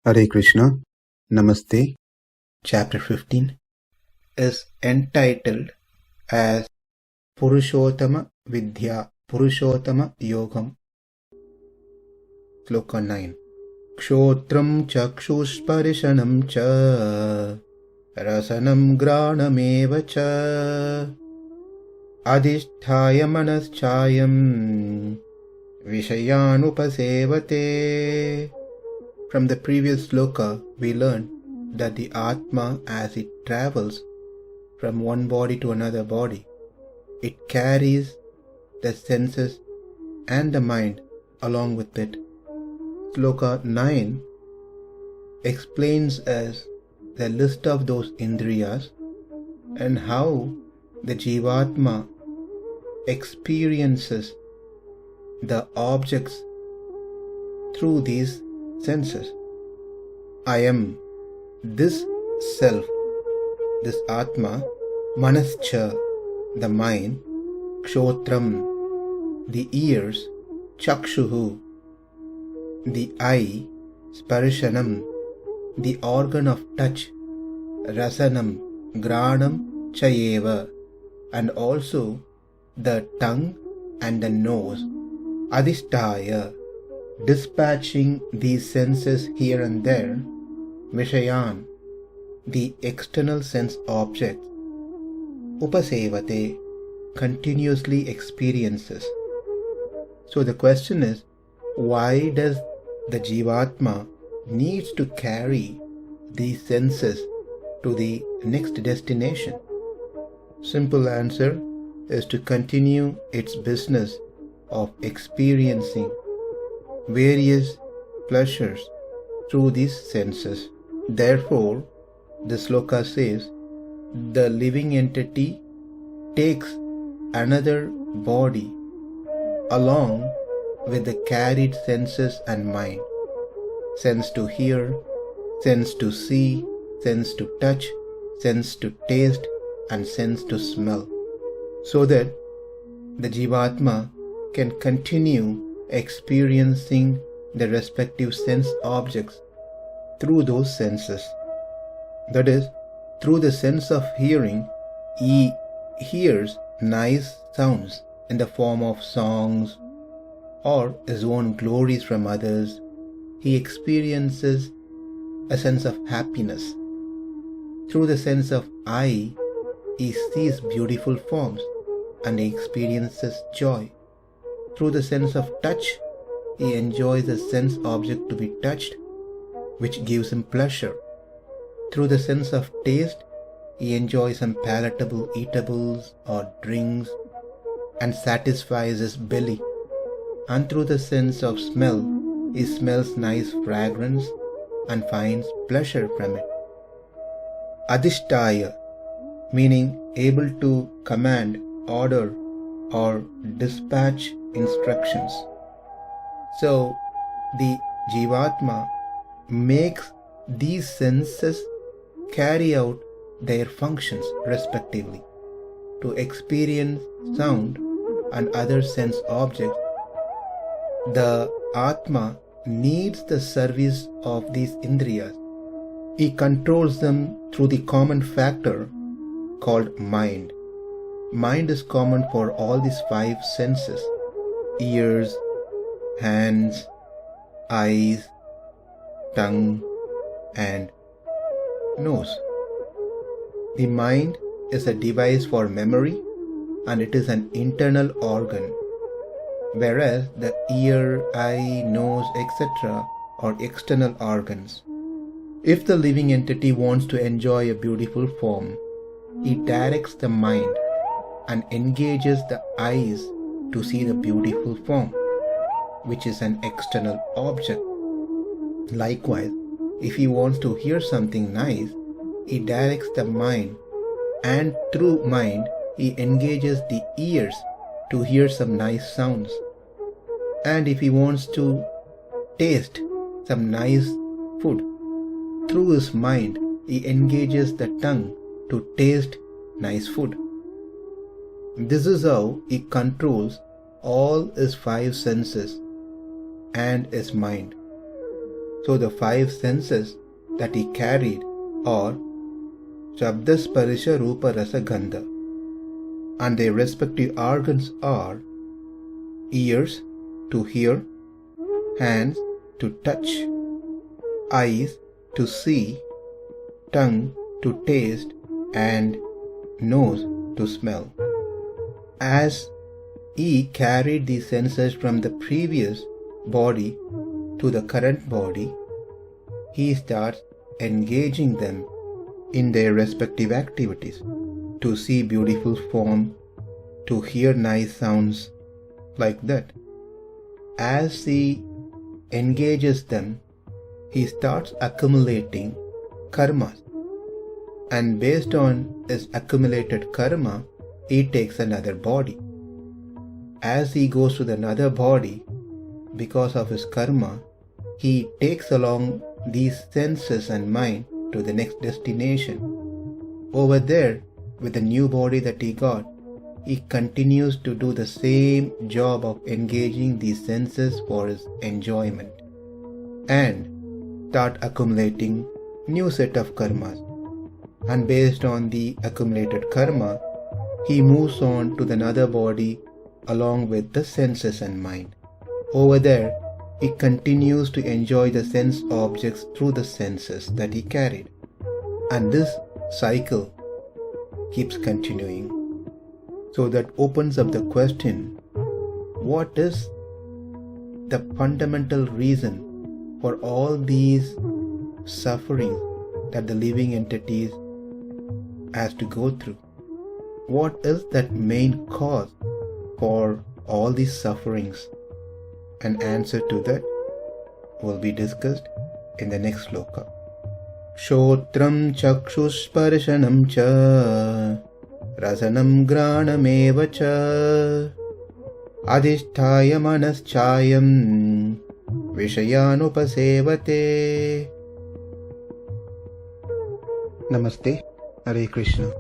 Hare Krishna, Namaste. Chapter 15 is entitled as Purushottama Vidya, Purushottama Yogam. Sloka 9. Śrotraṁ cakṣuḥ sparśanaṁ ca rasanaṁ ghrāṇam eva ca adhiṣṭhāya manaś cāyaṁ viṣayān upasevate. From the previous sloka, we learned that the Atma, as it travels from one body to another body, it carries the senses and the mind along with it. Sloka 9 explains us the list of those indriyas and how the Jivatma experiences the objects through these senses. I am this self, this Atma, manaś, the mind, śrotraṁ, the ears, cakṣuḥ, the eye, sparśanaṁ, the organ of touch, rasanaṁ, ghrāṇam, cāyaṁ, and also the tongue and the nose, adhiṣṭhāya, dispatching these senses here and there, viṣayān, the external sense objects, upasevate, continuously experiences. So the question is, why does the Jivatma needs to carry these senses to the next destination? Simple answer is to continue its business of experiencing various pleasures through these senses. Therefore, the sloka says, the living entity takes another body along with the carried senses and mind. Sense to hear, sense to see, sense to touch, sense to taste, and sense to smell, so that the Jivatma can continue experiencing the respective sense objects through those senses. That is, through the sense of hearing, he hears nice sounds in the form of songs or his own glories from others. He experiences a sense of happiness. Through the sense of eye, he sees beautiful forms and he experiences joy. Through the sense of touch, he enjoys the sense object to be touched, which gives him pleasure. Through the sense of taste, he enjoys some palatable eatables or drinks and satisfies his belly. And through the sense of smell, he smells nice fragrance and finds pleasure from it. Adhiṣṭhāya, meaning able to command, order, or dispatch instructions. So, the Jivatma makes these senses carry out their functions respectively. To experience sound and other sense objects, the Atma needs the service of these indriyas. He controls them through the common factor called mind. Mind is common for all these five senses: ears, hands, eyes, tongue, and nose. The mind is a device for memory and it is an internal organ, whereas the ear, eye, nose, etc. are external organs. If the living entity wants to enjoy a beautiful form, he directs the mind and engages the eyes to see the beautiful form, which is an external object. Likewise, if he wants to hear something nice, he directs the mind, and through mind he engages the ears to hear some nice sounds. And if he wants to taste some nice food, through his mind he engages the tongue to taste nice food. This is how he controls all his five senses and his mind. So the 5 senses that he carried are Shabda, Sparsha, Rupa, Rasa, Gandha, and their respective organs are ears to hear, hands to touch, eyes to see, tongue to taste, and nose to smell. As he carried these senses from the previous body to the current body, he starts engaging them in their respective activities. To see beautiful form, to hear nice sounds, like that. As he engages them, he starts accumulating karmas. And based on his accumulated karma, he takes another body. As he goes to another body, because of his karma, he takes along these senses and mind to the next destination. Over there, with the new body that he got, he continues to do the same job of engaging these senses for his enjoyment and start accumulating new set of karmas. And based on the accumulated karma, he moves on to another body along with the senses and mind. Over there, he continues to enjoy the sense objects through the senses that he carried. And this cycle keeps continuing. So that opens up the question, what is the fundamental reason for all these sufferings that the living entities has to go through? What is that main cause for all these sufferings? An answer to that will be discussed in the next sloka. śrotraṁ cakṣuḥ sparśanaṁ ca rasanaṁ ghrāṇam eva ca adhiṣṭhāya manaś cāyaṁ viṣayān upasevate. Namaste. Hare Krishna.